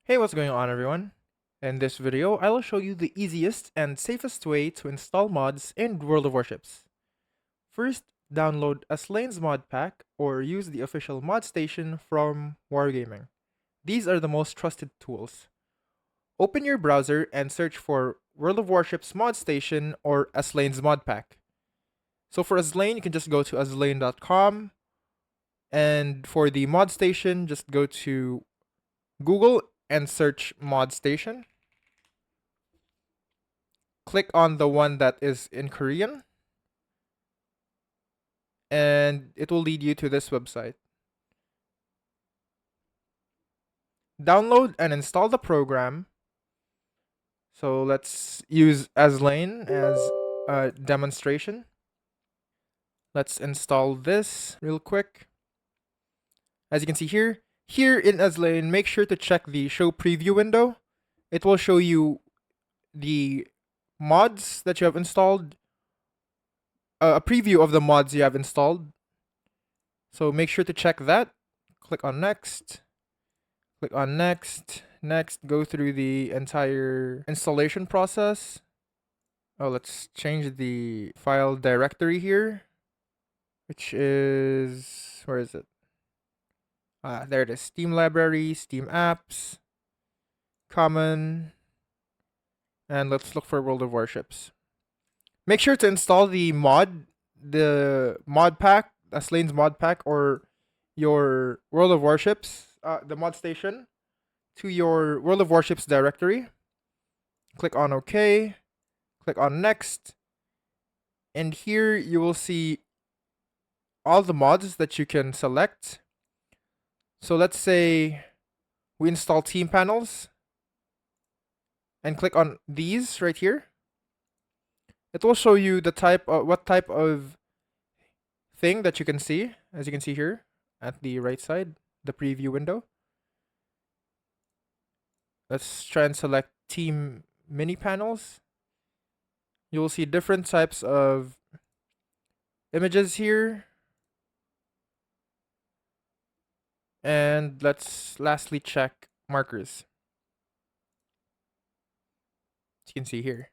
Hey, what's going on everyone? In this video, I will show you the easiest and safest way to install mods in World of Warships. First, download Slane's mod pack or use the official mod station from Wargaming. These are the most trusted tools. Open your browser and search for World of Warships mod station or Slane's mod pack. So for Slane, you can just go to slane.com, and for the mod station, just go to Google and search mod station. Click on the one that is in Korean, and it will lead you to this website. Download and install the program. So let's use Aslane as a demonstration. Let's install this real quick. As you can see here in Aslane, make sure to check the show preview window. It will show you the mods that you have installed, a preview of the mods you have installed. So make sure to check that. Click on next. Click on next. Next, go through the entire installation process. Oh, let's change the file directory here, which is, where is it? There it is. Steam library, Steam apps, common, and let's look for World of Warships. Make sure to install the mod pack, Slane's mod pack, or your World of Warships, the mod station, to your World of Warships directory. Click on OK. Click on next. And here you will see all the mods that you can select. So let's say we install team panels and click on these right here. It will show you the what type of thing that you can see, as you can see here at the right side, the preview window. Let's try and select team mini panels. You'll see different types of images here. And let's lastly check markers. As you can see here.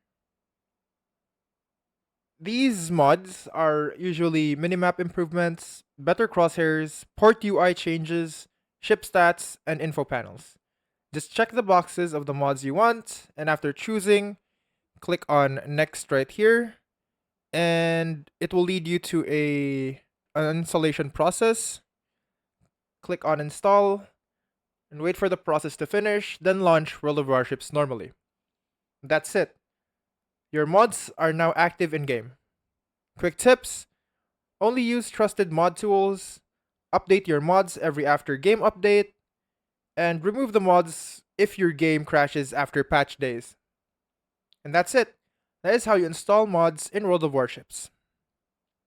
These mods are usually minimap improvements, better crosshairs, port UI changes, ship stats, and info panels. Just check the boxes of the mods you want, and after choosing, click on next right here, and it will lead you to an installation process. Click on install, and wait for the process to finish, then launch World of Warships normally. That's it. Your mods are now active in-game. Quick tips: only use trusted mod tools, update your mods every after game update, and remove the mods if your game crashes after patch days. And that's it. That is how you install mods in World of Warships.